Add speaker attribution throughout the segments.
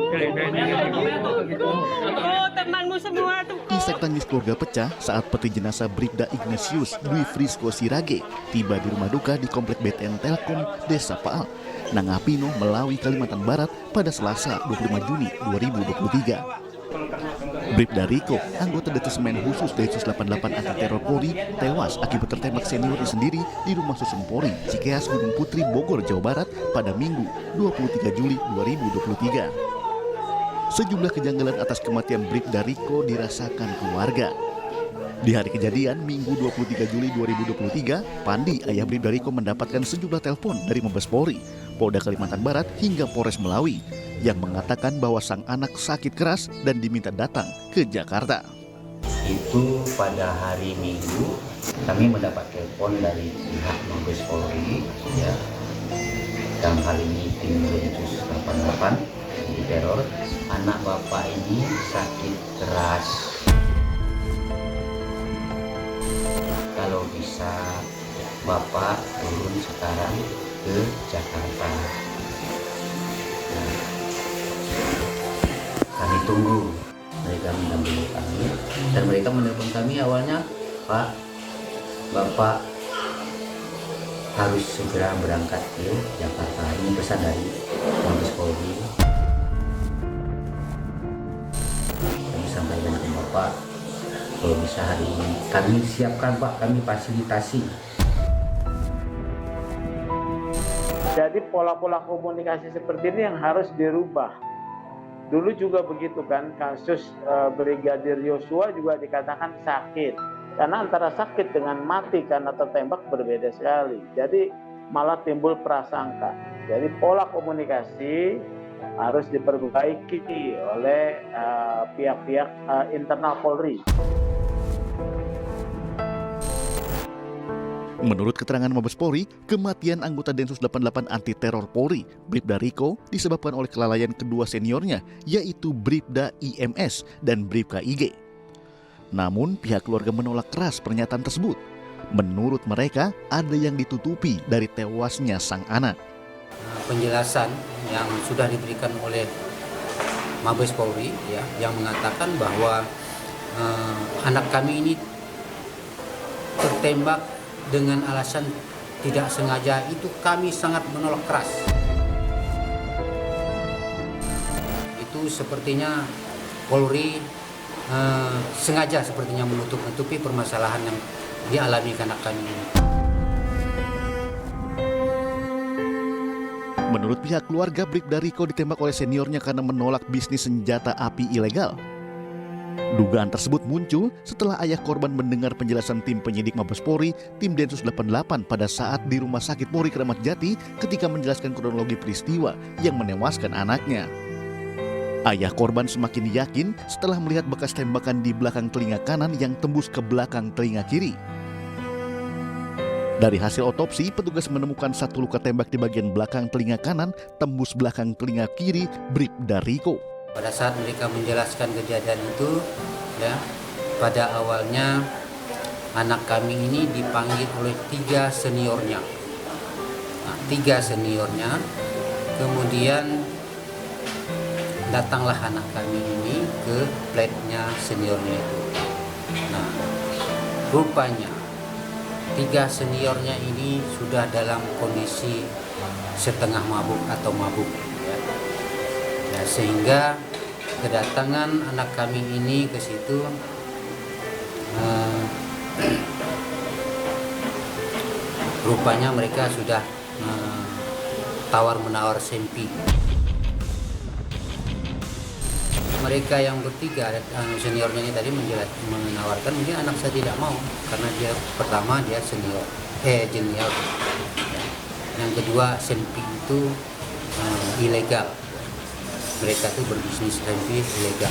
Speaker 1: Oh, temanmu semua tuh.
Speaker 2: Isak tangis keluarga pecah saat peti jenazah Bribda Ignatius Dwi Frisco Sirage tiba di rumah duka di Komplek BTN Telkom, Desa Paal, Nangapino, Melawi, Kalimantan Barat pada Selasa 25 Juni 2023. Bribda Riko, anggota Detasmen Khusus Densus 88 Anti Teror Polri, tewas akibat tertembak seniornya sendiri di rumah susun Polri, Cikeas, Gunung Putri, Bogor, Jawa Barat pada Minggu 23 Juli 2023. Sejumlah kejanggalan atas kematian Bribda Riko dirasakan keluarga. Di hari kejadian, Minggu 23 Juli 2023, Pandi, ayah Bribda Riko mendapatkan sejumlah telepon dari Mabes Polri, Polda Kalimantan Barat hingga Polres Melawi yang mengatakan bahwa sang anak sakit keras dan diminta datang ke Jakarta.
Speaker 3: Itu pada hari Minggu kami mendapat telepon dari pihak Mabes Polri, ya, dalam hal ini tim Densus 88 di teror, anak bapak ini sakit keras. Kalau bisa bapak turun sekarang ke Jakarta. Nah, kami tunggu. Mereka mendampingi kami dan mereka menelpon kami awalnya, Pak, Bapak harus segera berangkat ke Jakarta. Ini pesan dari Mabes Polri. Kami sampaikan ke Bapak, kalau bisa hari ini kami siapkan Pak, kami fasilitasi.
Speaker 4: Jadi pola-pola komunikasi seperti ini yang harus dirubah. Dulu juga begitu kan, kasus Brigadir Yosua juga dikatakan sakit. Karena antara sakit dengan mati karena tertembak berbeda sekali. Jadi malah timbul prasangka. Jadi pola komunikasi harus diperbaiki oleh pihak-pihak internal Polri.
Speaker 2: Menurut keterangan Mabes Polri, kematian anggota Densus 88 Anti Teror Polri, Bribda Riko, disebabkan oleh kelalaian kedua seniornya, yaitu Bribda IMS dan Bribka IG. Namun, pihak keluarga menolak keras pernyataan tersebut. Menurut mereka, ada yang ditutupi dari tewasnya sang anak.
Speaker 5: Penjelasan yang sudah diberikan oleh Mabes Polri, ya, yang mengatakan bahwa anak kami ini tertembak dengan alasan tidak sengaja, itu kami sangat menolak keras. Itu sepertinya Polri sengaja sepertinya menutup-nutupi permasalahan yang dialami anak kami ini.
Speaker 2: Menurut pihak keluarga, Bribda Riko ditembak oleh seniornya karena menolak bisnis senjata api ilegal. Dugaan tersebut muncul setelah ayah korban mendengar penjelasan tim penyidik Mabes Polri, tim Densus 88 pada saat di Rumah Sakit Polri Kramat Jati ketika menjelaskan kronologi peristiwa yang menewaskan anaknya. Ayah korban semakin yakin setelah melihat bekas tembakan di belakang telinga kanan yang tembus ke belakang telinga kiri. Dari hasil otopsi, petugas menemukan satu luka tembak di bagian belakang telinga kanan tembus belakang telinga kiri Bribda Riko.
Speaker 5: Pada saat mereka menjelaskan kejadian itu, ya, pada awalnya anak kami ini dipanggil oleh 3 seniornya. Nah, 3 seniornya, kemudian datanglah anak kami ini ke flatnya seniornya itu. Nah, rupanya 3 seniornya ini sudah dalam kondisi setengah mabuk atau mabuk. Ya, sehingga kedatangan anak kami ini ke situ rupanya mereka sudah tawar-menawar sempi. Mereka yang bertiga, seniornya ini tadi menawarkan, mungkin anak saya tidak mau karena dia pertama dia jenior. Yang kedua sempi itu ilegal. Mereka tuh berbisnis sempi ilegal.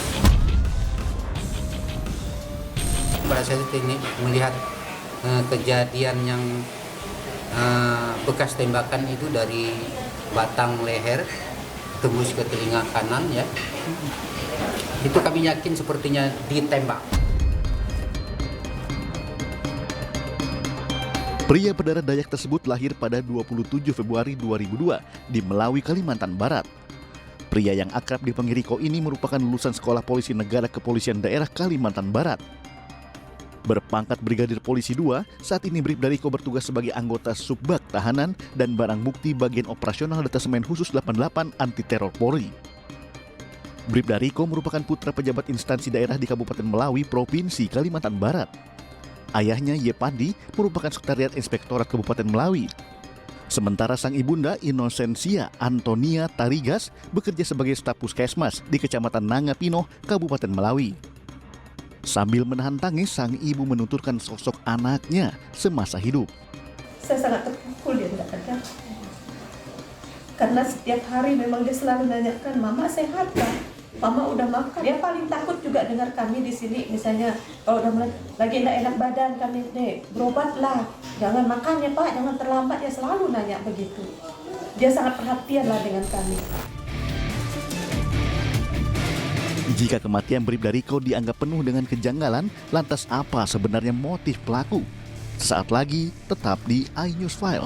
Speaker 5: Pada saat itu melihat kejadian yang bekas tembakan itu dari batang leher tembus ke telinga kanan, ya. Itu kami yakin sepertinya ditembak.
Speaker 2: Pria berdarah Dayak tersebut lahir pada 27 Februari 2002 di Melawi, Kalimantan Barat. Pria yang akrab dipanggil Riko ini merupakan lulusan Sekolah Polisi Negara Kepolisian Daerah Kalimantan Barat. Berpangkat Brigadir Polisi 2, saat ini Bribda Riko bertugas sebagai anggota Subbak Tahanan dan Barang Bukti Bagian Operasional Detasemen Khusus 88 Anti Teror Polri. Bribda Riko merupakan putra pejabat instansi daerah di Kabupaten Melawi, Provinsi Kalimantan Barat. Ayahnya Yepandi merupakan Sekretariat Inspektorat Kabupaten Melawi. Sementara sang ibunda Inosensia Antonia Tarigas bekerja sebagai staf puskesmas di Kecamatan Nangapino, Kabupaten Melawi. Sambil menahan tangis, sang ibu menuturkan sosok anaknya semasa hidup.
Speaker 6: Saya sangat terpukul dia tidak ada. Karena setiap hari memang dia selalu nanyakan, Mama sehat kan? Mama udah makan. Dia paling takut juga dengar kami di sini. Misalnya kalau udah lagi enak badan kami, Dek, berobatlah. Jangan makan ya Pak, jangan terlambat. Dia selalu nanya begitu. Dia sangat perhatian lah dengan kami.
Speaker 2: Jika kematian Bribda Riko dianggap penuh dengan kejanggalan, lantas apa sebenarnya motif pelaku? Saat lagi, tetap di iNews File.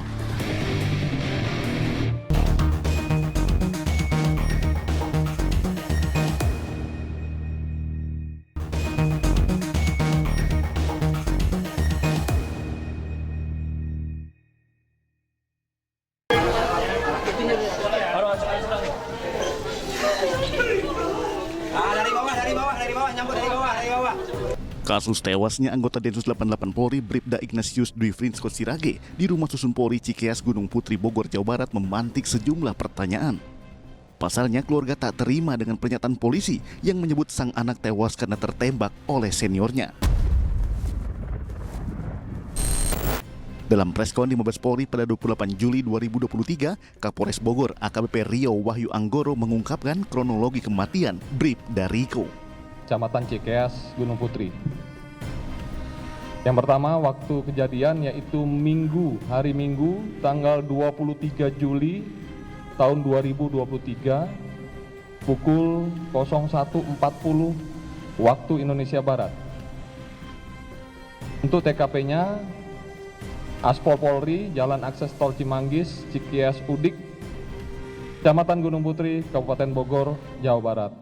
Speaker 2: Kasus tewasnya anggota Densus 88 Polri Bribda Ignatius Dwi Frisco Sirage di Rumah Susun Polri Cikeas Gunung Putri Bogor, Jawa Barat memantik sejumlah pertanyaan. Pasalnya keluarga tak terima dengan pernyataan polisi yang menyebut sang anak tewas karena tertembak oleh seniornya. Dalam preskon di Mabes Polri pada 28 Juli 2023, Kapolres Bogor AKBP Rio Wahyu Anggoro mengungkapkan kronologi kematian Bribda Riko.
Speaker 7: Kecamatan Cikeas, Gunung Putri. Yang pertama, waktu kejadian yaitu hari Minggu, tanggal 23 Juli tahun 2023, pukul 01.40 waktu Indonesia Barat. Untuk TKP-nya, Aspol Polri, Jalan Akses Tol Cimanggis, Cikeas Udik, Kecamatan Gunung Putri, Kabupaten Bogor, Jawa Barat.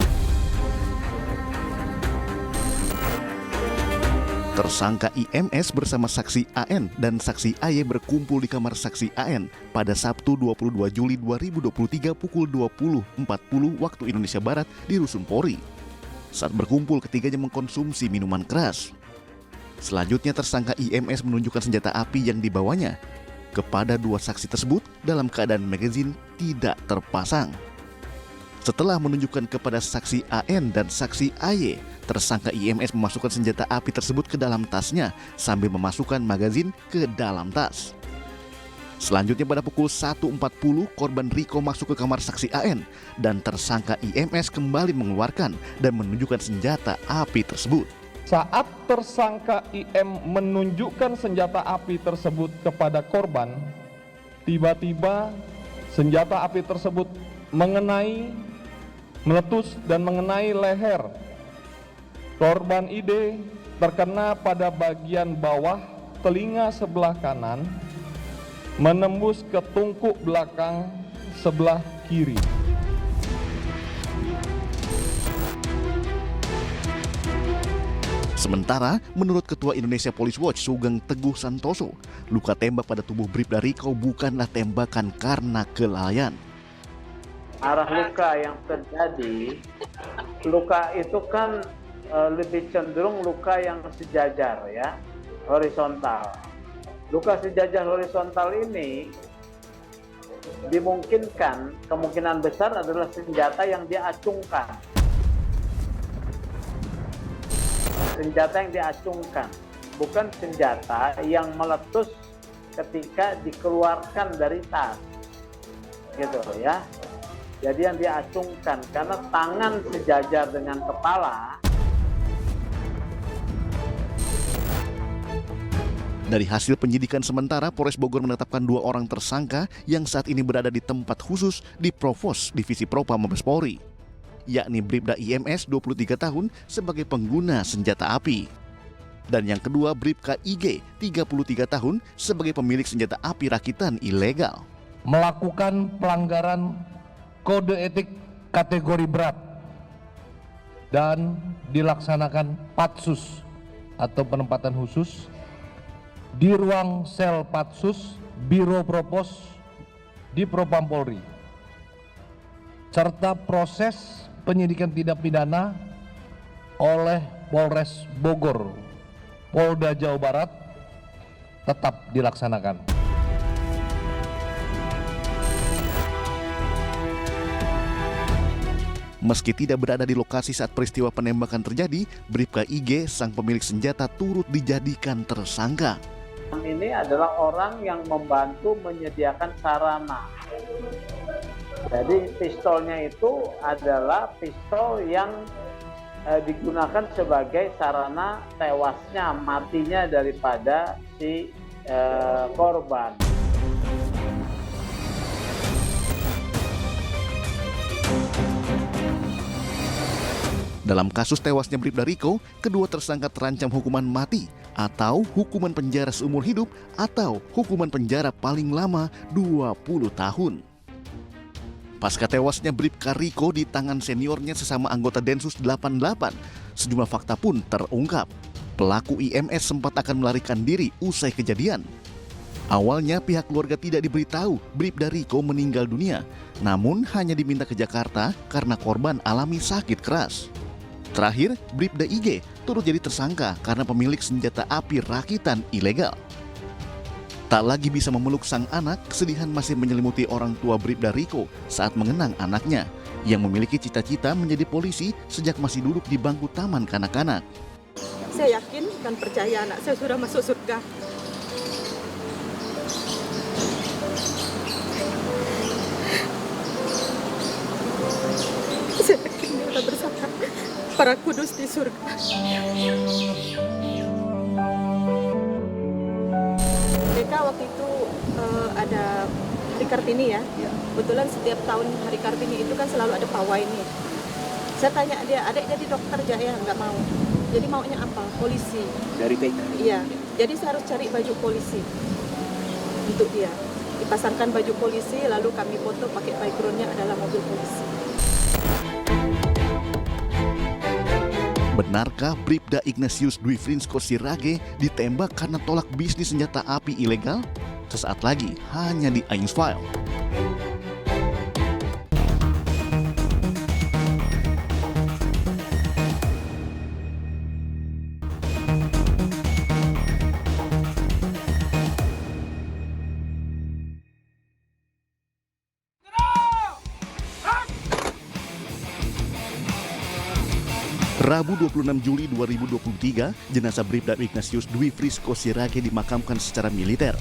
Speaker 2: Tersangka IMS bersama saksi AN dan saksi AY berkumpul di kamar saksi AN pada Sabtu 22 Juli 2023 pukul 20.40 waktu Indonesia Barat di Rusun Polri. Saat berkumpul, ketiganya mengkonsumsi minuman keras. Selanjutnya tersangka IMS menunjukkan senjata api yang dibawanya kepada dua saksi tersebut dalam keadaan magazin tidak terpasang. Setelah menunjukkan kepada saksi AN dan saksi AY, tersangka IMS memasukkan senjata api tersebut ke dalam tasnya sambil memasukkan magazin ke dalam tas. Selanjutnya pada pukul 1.40, korban Riko masuk ke kamar saksi AN dan tersangka IMS kembali mengeluarkan dan menunjukkan senjata api tersebut.
Speaker 7: Saat tersangka IM menunjukkan senjata api tersebut kepada korban, tiba-tiba senjata api tersebut meletus dan mengenai leher korban ID, terkena pada bagian bawah telinga sebelah kanan, menembus ke tungku belakang sebelah kiri.
Speaker 2: Sementara, menurut Ketua Indonesia Police Watch Sugeng Teguh Santoso, luka tembak pada tubuh Bribda Riko bukanlah tembakan karena kelalaian.
Speaker 4: Arah luka yang terjadi, luka itu kan lebih cenderung luka yang sejajar ya, horizontal. Luka sejajar horizontal ini dimungkinkan, kemungkinan besar adalah senjata yang dia acungkan. Senjata yang diacungkan, bukan senjata yang meletus ketika dikeluarkan dari tas, gitu ya. Jadi yang diacungkan karena tangan sejajar dengan kepala.
Speaker 2: Dari hasil penyidikan sementara, Polres Bogor menetapkan 2 orang tersangka yang saat ini berada di tempat khusus di Provos Divisi Propam Mabes Polri, yakni Bribda IMS 23 tahun sebagai pengguna senjata api. Dan yang kedua Bribka IG 33 tahun sebagai pemilik senjata api rakitan ilegal.
Speaker 8: Melakukan pelanggaran kode etik kategori berat dan dilaksanakan patsus atau penempatan khusus di ruang sel patsus Biro Propos di Propam Polri, serta proses penyidikan tindak pidana oleh Polres Bogor, Polda Jawa Barat tetap dilaksanakan.
Speaker 2: Meski tidak berada di lokasi saat peristiwa penembakan terjadi, Bribka IG, sang pemilik senjata, turut dijadikan tersangka.
Speaker 4: Ini adalah orang yang membantu menyediakan sarana. Jadi pistolnya itu adalah pistol yang digunakan sebagai sarana tewasnya, matinya daripada si korban.
Speaker 2: Dalam kasus tewasnya Bribda Riko, kedua tersangka terancam hukuman mati atau hukuman penjara seumur hidup atau hukuman penjara paling lama 20 tahun. Pasca tewasnya Bribka Riko di tangan seniornya sesama anggota Densus 88, sejumlah fakta pun terungkap. Pelaku IMS sempat akan melarikan diri usai kejadian. Awalnya pihak keluarga tidak diberitahu Bribda Riko meninggal dunia, namun hanya diminta ke Jakarta karena korban alami sakit keras. Terakhir, Bribda IG turut jadi tersangka karena pemilik senjata api rakitan ilegal. Tak lagi bisa memeluk sang anak, kesedihan masih menyelimuti orang tua Bribda Riko saat mengenang anaknya yang memiliki cita-cita menjadi polisi sejak masih duduk di bangku taman kanak-kanak.
Speaker 6: Saya yakin dan percaya anak saya sudah masuk surga. Saya yakin dia sudah bersama para kudus di surga. Mereka waktu itu ada Hari Kartini ya. Kebetulan setiap tahun Hari Kartini itu kan selalu ada pawai nih. Saya tanya dia, adek jadi dokter Jaya, nggak mau. Jadi maunya apa? Polisi. Dari TK? Iya. Jadi saya harus cari baju polisi untuk dia. Dipasangkan baju polisi, lalu kami foto pakai backgroundnya adalah mobil polisi.
Speaker 2: Benarkah Bribda Ignatius Dwi Frinsko Sirage ditembak karena tolak bisnis senjata api ilegal? Sesaat lagi hanya di Ains File. Rabu 26 Juli 2023, jenazah Bribda Ignatius Dwi Frinsko Sirage dimakamkan secara militer.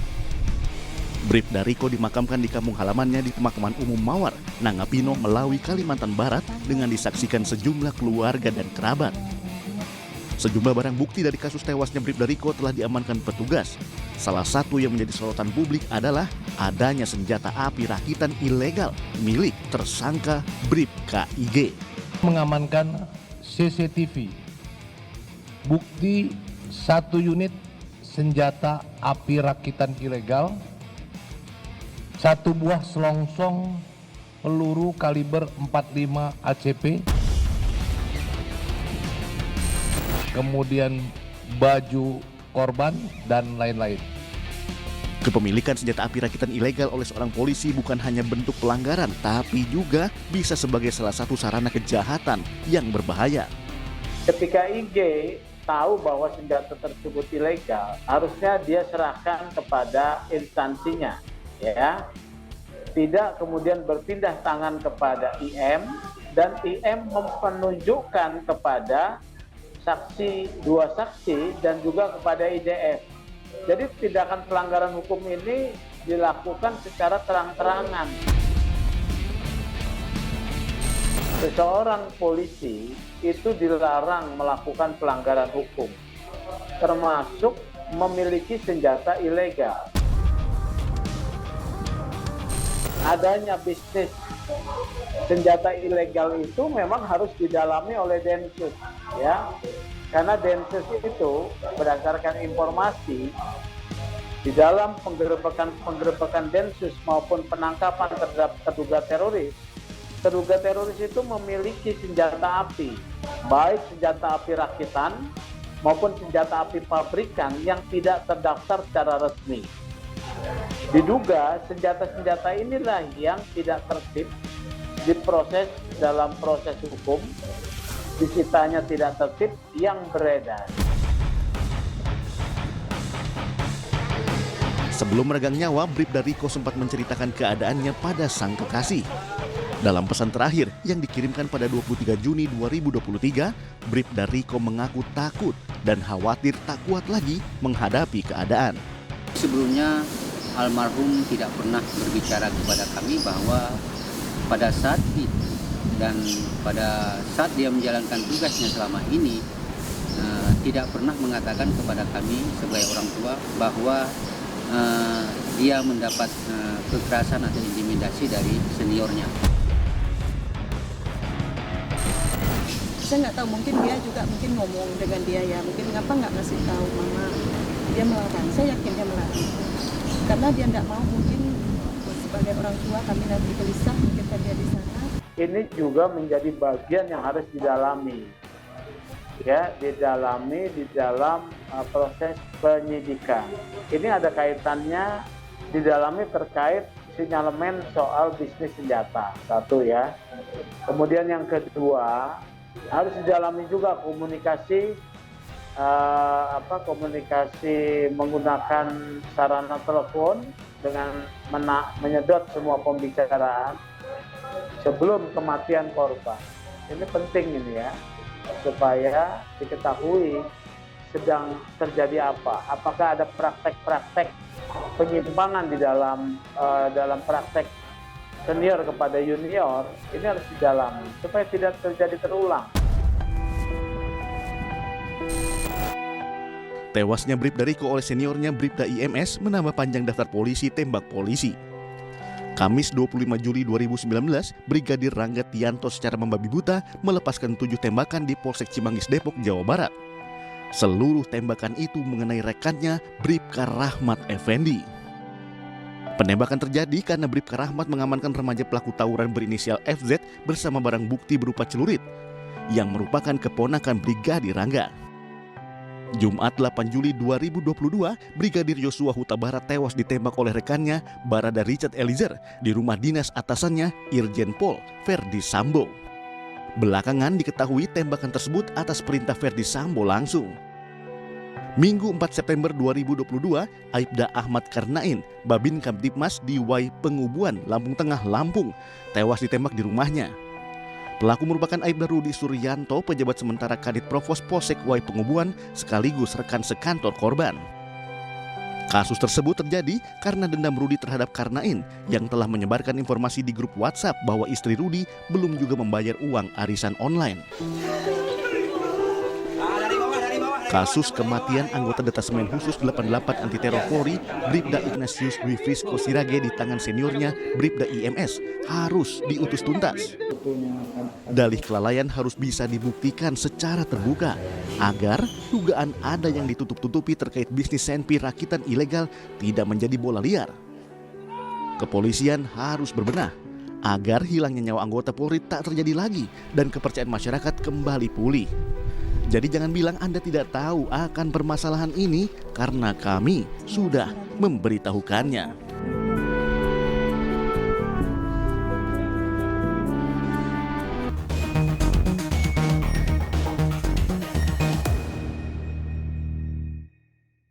Speaker 2: Bribda Riko dimakamkan di kampung halamannya di Pemakaman Umum Mawar, Nangapino, Melawi, Kalimantan Barat dengan disaksikan sejumlah keluarga dan kerabat. Sejumlah barang bukti dari kasus tewasnya Bribda Riko telah diamankan petugas. Salah satu yang menjadi sorotan publik adalah adanya senjata api rakitan ilegal milik tersangka Bribka IG.
Speaker 8: Mengamankan CCTV, bukti 1 unit senjata api rakitan ilegal, 1 buah selongsong peluru kaliber 45 ACP, kemudian baju korban, dan lain-lain.
Speaker 2: Kepemilikan senjata api rakitan ilegal oleh seorang polisi bukan hanya bentuk pelanggaran, tapi juga bisa sebagai salah satu sarana kejahatan yang berbahaya.
Speaker 4: Ketika IG tahu bahwa senjata tersebut ilegal, harusnya dia serahkan kepada instansinya, ya. Tidak kemudian berpindah tangan kepada IM dan IM menunjukkan kepada saksi, 2 saksi dan juga kepada IDF. Jadi tindakan pelanggaran hukum ini dilakukan secara terang-terangan. Seseorang polisi itu dilarang melakukan pelanggaran hukum, termasuk memiliki senjata ilegal. Adanya bisnis senjata ilegal itu memang harus didalami oleh Densus, ya. Karena Densus itu berdasarkan informasi di dalam penggerebekan Densus maupun penangkapan terhadap terduga teroris terduga teroris itu memiliki senjata api, baik senjata api rakitan maupun senjata api pabrikan yang tidak terdaftar secara resmi. Diduga senjata-senjata inilah yang tidak tertib diproses dalam proses hukum, disitanya tidak tertib yang beredar.
Speaker 2: Sebelum meregang nyawa, Bribda Riko sempat menceritakan keadaannya pada sang kekasih. Dalam pesan terakhir yang dikirimkan pada 23 Juni 2023, Bribda Riko mengaku takut dan khawatir tak kuat lagi menghadapi keadaan.
Speaker 5: Sebelumnya almarhum tidak pernah berbicara kepada kami bahwa pada saat itu dan pada saat dia menjalankan tugasnya selama ini tidak pernah mengatakan kepada kami sebagai orang tua bahwa dia mendapat kekerasan atau intimidasi dari seniornya.
Speaker 9: Saya nggak tahu, mungkin dia juga ngomong dengan dia ya, mungkin ngapa nggak ngasih tahu mama. Dia melarang, saya yakin dia melarang. Karena dia nggak mau, mungkin sebagai orang tua kami nanti gelisah ketika dia di sana.
Speaker 4: Ini juga menjadi bagian yang harus didalami. Ya, didalami di dalam proses penyidikan. Ini ada kaitannya didalami terkait sinyalemen soal bisnis senjata. Satu ya. Kemudian yang kedua, harus didalami juga komunikasi komunikasi menggunakan sarana telepon dengan menyedot semua pembicaraan sebelum kematian korban. Ini penting ini ya, supaya diketahui sedang terjadi apa. Apakah ada praktek-praktek penyimpangan di dalam praktek senior kepada junior, ini harus didalami supaya tidak terjadi terulang.
Speaker 2: Tewasnya Bribda Riko oleh seniornya Bribda IMS menambah panjang daftar polisi tembak polisi. Kamis 25 Juli 2019, Brigadir Rangga Tianto secara membabi buta melepaskan 7 tembakan di Polsek Cimanggis, Depok, Jawa Barat. Seluruh tembakan itu mengenai rekannya Bribka Rahmat Effendi. Penembakan terjadi karena Bribka Rahmat mengamankan remaja pelaku tawuran berinisial FZ bersama barang bukti berupa celurit yang merupakan keponakan Brigadir Rangga. Jumat 8 Juli 2022, Brigadir Yosua Huta Barat tewas ditembak oleh rekannya Barada Richard Eliezer di rumah dinas atasannya Irjen Pol Verdi Sambo. Belakangan diketahui tembakan tersebut atas perintah Verdi Sambo langsung. Minggu 4 September 2022, Aibda Ahmad Karnain, Babin Kamtibmas di Wai Pengubuan, Lampung Tengah, Lampung, tewas ditembak di rumahnya. Pelaku merupakan Aibda Rudi Suryanto, pejabat sementara Kadit Provos Polsek Wai Pengubuan, sekaligus rekan sekantor korban. Kasus tersebut terjadi karena dendam Rudi terhadap Karnain yang telah menyebarkan informasi di grup WhatsApp bahwa istri Rudi belum juga membayar uang arisan online. Kasus kematian anggota Detasemen Khusus 88 Anti Teror Polri, Bribda Ignatius Dwi Frisco Sirage di tangan seniornya Bribda IMS harus diutus tuntas. Dalih kelalaian harus bisa dibuktikan secara terbuka agar dugaan ada yang ditutup-tutupi terkait bisnis senpi rakitan ilegal tidak menjadi bola liar. Kepolisian harus berbenah agar hilangnya nyawa anggota Polri tak terjadi lagi dan kepercayaan masyarakat kembali pulih. Jadi jangan bilang Anda tidak tahu akan permasalahan ini karena kami sudah memberitahukannya.